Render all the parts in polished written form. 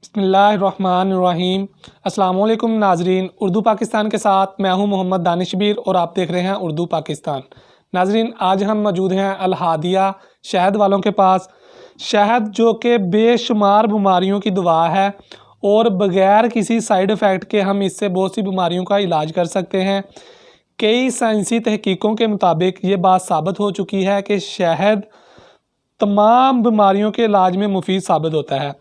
بسم اللہ الرحمن الرحیم۔ السلام علیکم ناظرین، اردو پاکستان کے ساتھ میں ہوں محمد دانشبیر اور آپ دیکھ رہے ہیں اردو پاکستان۔ ناظرین، آج ہم موجود ہیں الہادیہ شہد والوں کے پاس۔ شہد جو کہ بے شمار بیماریوں کی دوا ہے اور بغیر کسی سائیڈ ایفیکٹ کے ہم اس سے بہت سی بیماریوں کا علاج کر سکتے ہیں۔ کئی سائنسی تحقیقوں کے مطابق یہ بات ثابت ہو چکی ہے کہ شہد تمام بیماریوں کے علاج میں مفید ثابت ہوتا ہے،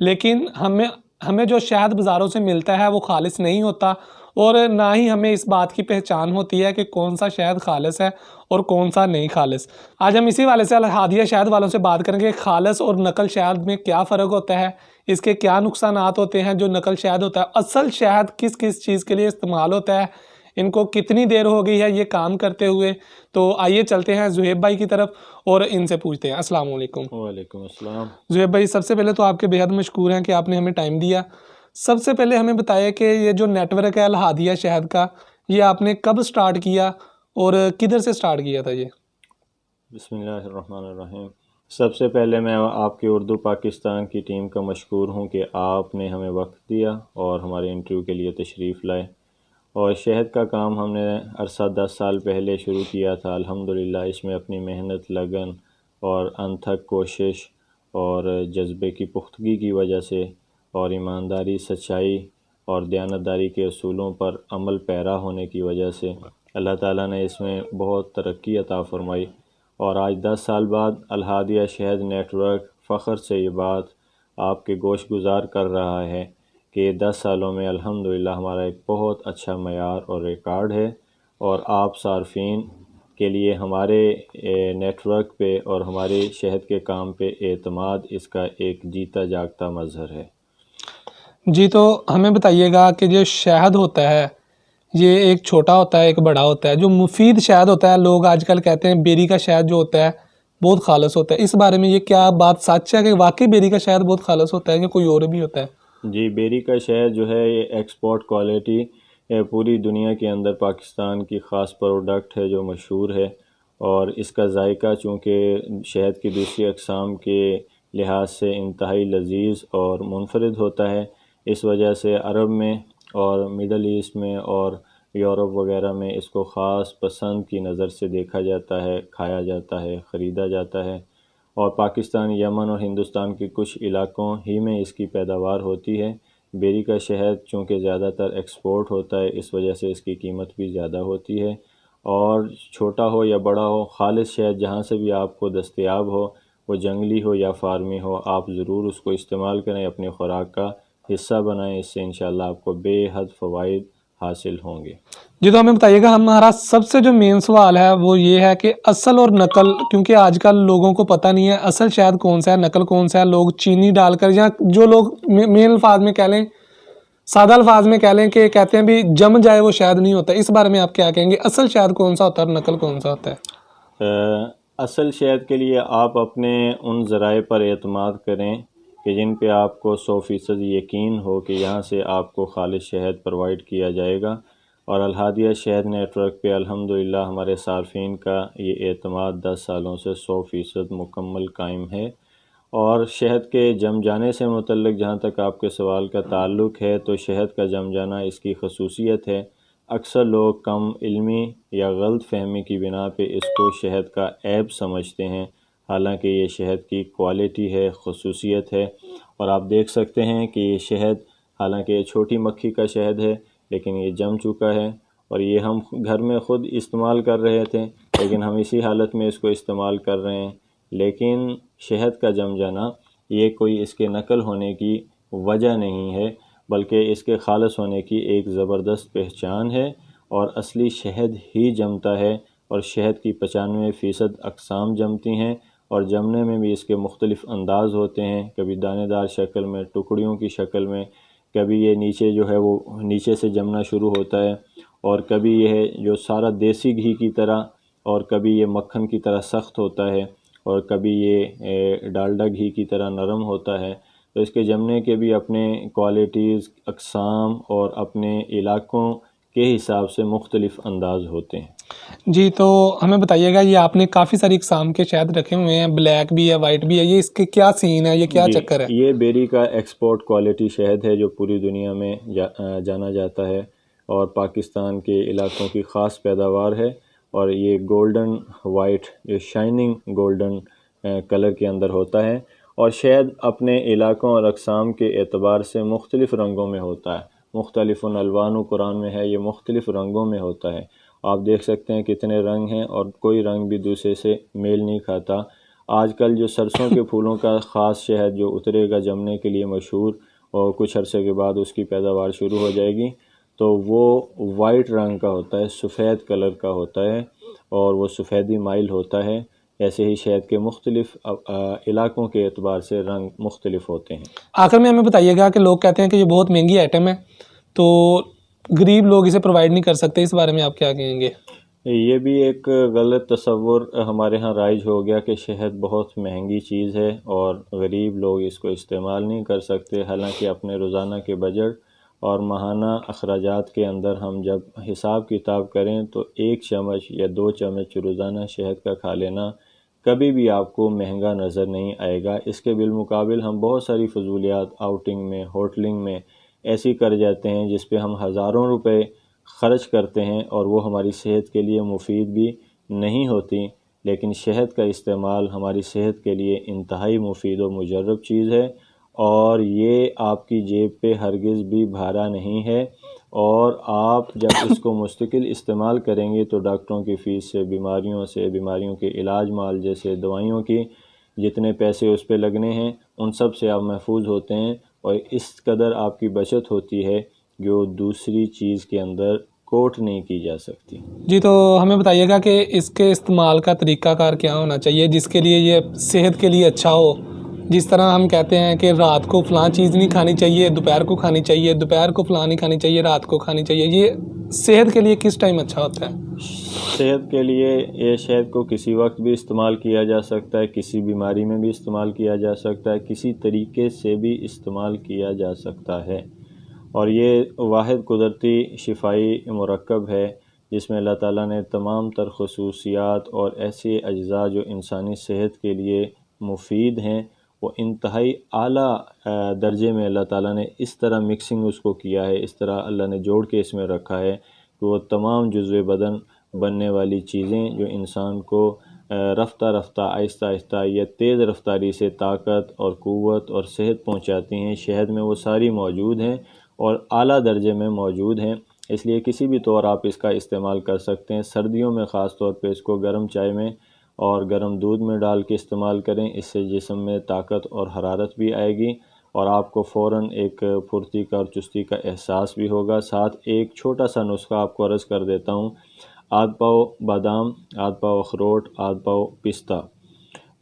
لیکن ہمیں جو شہد بازاروں سے ملتا ہے وہ خالص نہیں ہوتا، اور نہ ہی ہمیں اس بات کی پہچان ہوتی ہے کہ کون سا شہد خالص ہے اور کون سا نہیں خالص۔ آج ہم اسی والے سے الہادیہ شہد والوں سے بات کریں گے کہ خالص اور نقل شہد میں کیا فرق ہوتا ہے، اس کے کیا نقصانات ہوتے ہیں جو نقل شہد ہوتا ہے، اصل شہد کس کس چیز کے لیے استعمال ہوتا ہے، ان کو کتنی دیر ہو گئی ہے یہ کام کرتے ہوئے۔ تو آئیے چلتے ہیں زہیب بھائی کی طرف اور ان سے پوچھتے ہیں۔ السلام علیکم۔ وعلیکم السلام۔ زہیب بھائی، سب سے پہلے تو آپ کے بے حد مشکور ہیں کہ آپ نے ہمیں ٹائم دیا۔ سب سے پہلے ہمیں بتائیں کہ یہ جو نیٹ ورک ہے الہادیہ شہد کا، یہ آپ نے کب سٹارٹ کیا اور کدھر سے سٹارٹ کیا تھا یہ؟ بسم اللہ الرحمن الرحیم۔ سب سے پہلے میں آپ کی اردو پاکستان کی ٹیم کا مشکور ہوں کہ آپ نے ہمیں وقت دیا اور ہمارے انٹرویو کے لیے تشریف لائے۔ اور شہد کا کام ہم نے عرصہ 10 سال پہلے شروع کیا تھا۔ الحمدللہ اس میں اپنی محنت، لگن اور انتھک کوشش اور جذبے کی پختگی کی وجہ سے اور ایمانداری، سچائی اور دیانتداری کے اصولوں پر عمل پیرا ہونے کی وجہ سے اللہ تعالیٰ نے اس میں بہت ترقی عطا فرمائی، اور آج 10 سال بعد الہادیہ شہد نیٹ ورک فخر سے یہ بات آپ کے گوش گزار کر رہا ہے کہ 10 سالوں میں الحمدللہ ہمارا ایک بہت اچھا معیار اور ریکارڈ ہے، اور آپ صارفین کے لیے ہمارے نیٹ ورک پہ اور ہمارے شہد کے کام پہ اعتماد اس کا ایک جیتا جاگتا مظہر ہے۔ جی، تو ہمیں بتائیے گا کہ جو شہد ہوتا ہے یہ ایک چھوٹا ہوتا ہے ایک بڑا ہوتا ہے۔ جو مفید شہد ہوتا ہے، لوگ آج کل کہتے ہیں بیری کا شہد جو ہوتا ہے بہت خالص ہوتا ہے، اس بارے میں یہ کیا بات سچ ہے کہ واقعی بیری کا شہد بہت خالص ہوتا ہے یا کوئی اور بھی ہوتا ہے؟ جی، بیری کا شہد جو ہے یہ ایکسپورٹ کوالٹی پوری دنیا کے اندر پاکستان کی خاص پروڈکٹ ہے جو مشہور ہے، اور اس کا ذائقہ چونکہ شہد کی دوسری اقسام کے لحاظ سے انتہائی لذیذ اور منفرد ہوتا ہے، اس وجہ سے عرب میں اور مڈل ایسٹ میں اور یورپ وغیرہ میں اس کو خاص پسند کی نظر سے دیکھا جاتا ہے، کھایا جاتا ہے، خریدا جاتا ہے، اور پاکستان، یمن اور ہندوستان کے کچھ علاقوں ہی میں اس کی پیداوار ہوتی ہے۔ بیری کا شہد چونکہ زیادہ تر ایکسپورٹ ہوتا ہے، اس وجہ سے اس کی قیمت بھی زیادہ ہوتی ہے، اور چھوٹا ہو یا بڑا ہو، خالص شہد جہاں سے بھی آپ کو دستیاب ہو، وہ جنگلی ہو یا فارمی ہو، آپ ضرور اس کو استعمال کریں، اپنی خوراک کا حصہ بنائیں، اس سے انشاءاللہ آپ کو بے حد فوائد حاصل ہوں گے۔ جی، تو ہمیں بتائیے گا، ہمارا سب سے جو مین سوال ہے وہ یہ ہے کہ اصل اور نقل، کیونکہ آج کل لوگوں کو پتہ نہیں ہے اصل شہد کون سا ہے، نقل کون سا ہے۔ لوگ چینی ڈال کر، یا جو لوگ مین الفاظ میں کہہ لیں، سادہ الفاظ میں کہہ لیں کہ کہتے ہیں بھی جم جائے وہ شہد نہیں ہوتا، اس بارے میں آپ کیا کہیں گے؟ اصل شہد کون سا ہوتا ہے اور نقل کون سا ہوتا ہے؟ اصل شہد کے لیے آپ اپنے ان ذرائع پر اعتماد کریں کہ جن پہ آپ کو 100% یقین ہو کہ یہاں سے آپ کو خالص شہد پرووائڈ کیا جائے گا، اور الہادیہ شہد نیٹ ورک پہ الحمدللہ ہمارے صارفین کا یہ اعتماد 10 سالوں سے 100% مکمل قائم ہے۔ اور شہد کے جم جانے سے متعلق جہاں تک آپ کے سوال کا تعلق ہے، تو شہد کا جم جانا اس کی خصوصیت ہے۔ اکثر لوگ کم علمی یا غلط فہمی کی بنا پہ اس کو شہد کا عیب سمجھتے ہیں، حالانکہ یہ شہد کی کوالٹی ہے، خصوصیت ہے۔ اور آپ دیکھ سکتے ہیں کہ یہ شہد، حالانکہ یہ چھوٹی مکھی کا شہد ہے، لیکن یہ جم چکا ہے، اور یہ ہم گھر میں خود استعمال کر رہے تھے، لیکن ہم اسی حالت میں اس کو استعمال کر رہے ہیں۔ لیکن شہد کا جم جانا یہ کوئی اس کے نقل ہونے کی وجہ نہیں ہے، بلکہ اس کے خالص ہونے کی ایک زبردست پہچان ہے، اور اصلی شہد ہی جمتا ہے، اور شہد کی 95% اقسام جمتی ہیں، اور جمنے میں بھی اس کے مختلف انداز ہوتے ہیں، کبھی دانے دار شکل میں، ٹکڑیوں کی شکل میں، کبھی یہ نیچے جو ہے وہ نیچے سے جمنا شروع ہوتا ہے، اور کبھی یہ ہے جو سارا دیسی گھی کی طرح، اور کبھی یہ مکھن کی طرح سخت ہوتا ہے، اور کبھی یہ ڈالڈا گھی کی طرح نرم ہوتا ہے۔ تو اس کے جمنے کے بھی اپنے کوالٹیز، اقسام اور اپنے علاقوں کے حساب سے مختلف انداز ہوتے ہیں۔ جی تو ہمیں بتائیے گا، یہ آپ نے کافی ساری اقسام کے شہد رکھے ہوئے ہیں، بلیک بھی ہے، وائٹ بھی ہے، یہ اس کے کیا سین ہے، یہ کیا چکر ہے؟ یہ بیری کا ایکسپورٹ کوالٹی شہد ہے جو پوری دنیا میں جانا جاتا ہے اور پاکستان کے علاقوں کی خاص پیداوار ہے، اور یہ گولڈن وائٹ، یہ شائننگ گولڈن کلر کے اندر ہوتا ہے، اور شہد اپنے علاقوں اور اقسام کے اعتبار سے مختلف رنگوں میں ہوتا ہے، مختلف الوان قرآن میں ہے، یہ مختلف رنگوں میں ہوتا ہے۔ آپ دیکھ سکتے ہیں کتنے رنگ ہیں اور کوئی رنگ بھی دوسرے سے میل نہیں کھاتا۔ آج کل جو سرسوں کے پھولوں کا خاص شہد جو اترے گا جمنے کے لیے مشہور، اور کچھ عرصے کے بعد اس کی پیداوار شروع ہو جائے گی، تو وہ وائٹ رنگ کا ہوتا ہے، سفید کلر کا ہوتا ہے، اور وہ سفیدی مائل ہوتا ہے۔ ایسے ہی شہد کے مختلف علاقوں کے اعتبار سے رنگ مختلف ہوتے ہیں۔ آخر میں ہمیں بتائیے گا کہ لوگ کہتے ہیں کہ یہ بہت مہنگی آئٹم ہے، تو غریب لوگ اسے پرووائڈ نہیں کر سکتے، اس بارے میں آپ کیا کہیں گے؟ یہ بھی ایک غلط تصور ہمارے ہاں رائج ہو گیا کہ شہد بہت مہنگی چیز ہے اور غریب لوگ اس کو استعمال نہیں کر سکتے، حالانکہ اپنے روزانہ کے بجٹ اور ماہانہ اخراجات کے اندر ہم جب حساب کتاب کریں تو 1 چمچ یا 2 چمچ روزانہ شہد کا کھا لینا کبھی بھی آپ کو مہنگا نظر نہیں آئے گا۔ اس کے بالمقابل ہم بہت ساری فضولیات آؤٹنگ میں، ہوٹلنگ میں ایسی کر جاتے ہیں جس پہ ہم ہزاروں روپے خرچ کرتے ہیں اور وہ ہماری صحت کے لیے مفید بھی نہیں ہوتی، لیکن شہد کا استعمال ہماری صحت کے لیے انتہائی مفید و مجرب چیز ہے، اور یہ آپ کی جیب پہ ہرگز بھی بھارا نہیں ہے، اور آپ جب اس کو مستقل استعمال کریں گے تو ڈاکٹروں کی فیس سے، بیماریوں کے علاج معالجے سے، دوائیوں کی جتنے پیسے اس پہ لگنے ہیں ان سب سے آپ محفوظ ہوتے ہیں، اور اس قدر آپ کی بچت ہوتی ہے جو دوسری چیز کے اندر کوٹ نہیں کی جا سکتی۔ جی تو ہمیں بتائیے گا کہ اس کے استعمال کا طریقہ کار کیا ہونا چاہیے جس کے لیے یہ صحت کے لیے اچھا ہو؟ جس طرح ہم کہتے ہیں کہ رات کو فلاں چیز نہیں کھانی چاہیے، دوپہر کو کھانی چاہیے، دوپہر کو فلاں نہیں کھانی چاہیے، رات کو کھانی چاہیے، یہ صحت کے لیے کس ٹائم اچھا ہوتا ہے؟ صحت کے لیے یہ شہد کو کسی وقت بھی استعمال کیا جا سکتا ہے، کسی بیماری میں بھی استعمال کیا جا سکتا ہے، کسی طریقے سے بھی استعمال کیا جا سکتا ہے، اور یہ واحد قدرتی شفائی مرکب ہے جس میں اللہ تعالیٰ نے تمام تر خصوصیات اور ایسے اجزاء جو انسانی صحت کے لیے مفید ہیں وہ انتہائی اعلیٰ درجے میں اللہ تعالیٰ نے اس طرح مکسنگ اس کو کیا ہے، اس طرح اللہ نے جوڑ کے اس میں رکھا ہے کہ وہ تمام جزو بدن بننے والی چیزیں جو انسان کو رفتہ رفتہ آہستہ آہستہ یا تیز رفتاری سے طاقت اور قوت اور صحت پہنچاتی ہیں، شہد میں وہ ساری موجود ہیں اور اعلیٰ درجے میں موجود ہیں۔ اس لیے کسی بھی طور آپ اس کا استعمال کر سکتے ہیں۔ سردیوں میں خاص طور پہ اس کو گرم چائے میں اور گرم دودھ میں ڈال کے استعمال کریں، اس سے جسم میں طاقت اور حرارت بھی آئے گی اور آپ کو فوراً ایک پھرتی کا اور چستی کا احساس بھی ہوگا۔ ساتھ ایک چھوٹا سا نسخہ آپ کو عرض کر دیتا ہوں، آدھ پاؤ بادام، آدھ پاؤ اخروٹ، آدھ پاؤ پستہ،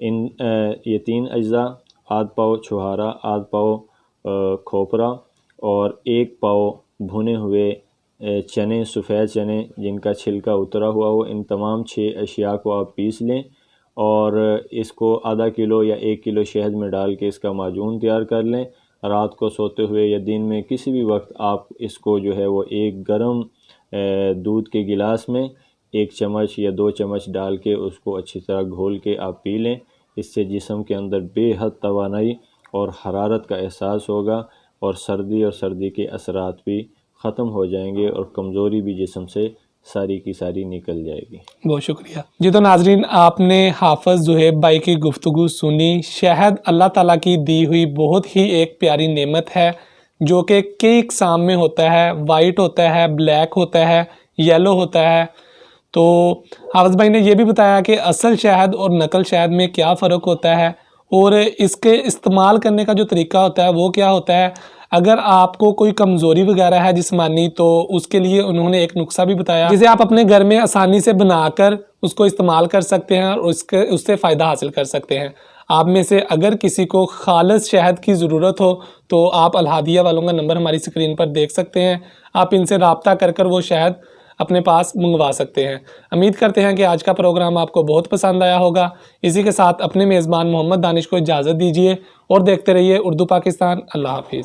یہ 3 اجزاء، آدھ پاؤ چھہارا، آدھ پاؤ کھوپرا اور 1 پاؤ بھنے ہوئے چنے، سفید چنے جن کا چھلکا اترا ہوا ہو، ان تمام 6 اشیاء کو آپ پیس لیں اور اس کو آدھا کلو یا 1 کلو شہد میں ڈال کے اس کا معجون تیار کر لیں۔ رات کو سوتے ہوئے یا دن میں کسی بھی وقت آپ اس کو جو ہے وہ ایک گرم دودھ کے گلاس میں 1 چمچ یا 2 چمچ ڈال کے اس کو اچھی طرح گھول کے آپ پی لیں۔ اس سے جسم کے اندر بے حد توانائی اور حرارت کا احساس ہوگا اور سردی کے اثرات بھی ختم ہو جائیں گے اور کمزوری بھی جسم سے ساری کی ساری نکل جائے گی۔ بہت شکریہ جی۔ تو ناظرین، آپ نے حافظ زہیب بھائی کی گفتگو سنی۔ شہد اللہ تعالیٰ کی دی ہوئی بہت ہی ایک پیاری نعمت ہے جو کہ کئی اقسام میں ہوتا ہے، وائٹ ہوتا ہے، بلیک ہوتا ہے، یلو ہوتا ہے۔ تو حافظ بھائی نے یہ بھی بتایا کہ اصل شہد اور نقل شہد میں کیا فرق ہوتا ہے اور اس کے استعمال کرنے کا جو طریقہ ہوتا ہے وہ کیا ہوتا ہے۔ اگر آپ کو کوئی کمزوری وغیرہ ہے جسمانی تو اس کے لیے انہوں نے ایک نسخہ بھی بتایا جسے آپ اپنے گھر میں آسانی سے بنا کر اس کو استعمال کر سکتے ہیں اور اس سے فائدہ حاصل کر سکتے ہیں۔ آپ میں سے اگر کسی کو خالص شہد کی ضرورت ہو تو آپ الہادیہ والوں کا نمبر ہماری اسکرین پر دیکھ سکتے ہیں، آپ ان سے رابطہ کر کر وہ شہد اپنے پاس منگوا سکتے ہیں۔ امید کرتے ہیں کہ آج کا پروگرام آپ کو بہت پسند آیا ہوگا۔ اسی کے ساتھ اپنے میزبان محمد دانش کو اجازت دیجیے اور دیکھتے رہیے اردو پاکستان۔ اللہ حافظ۔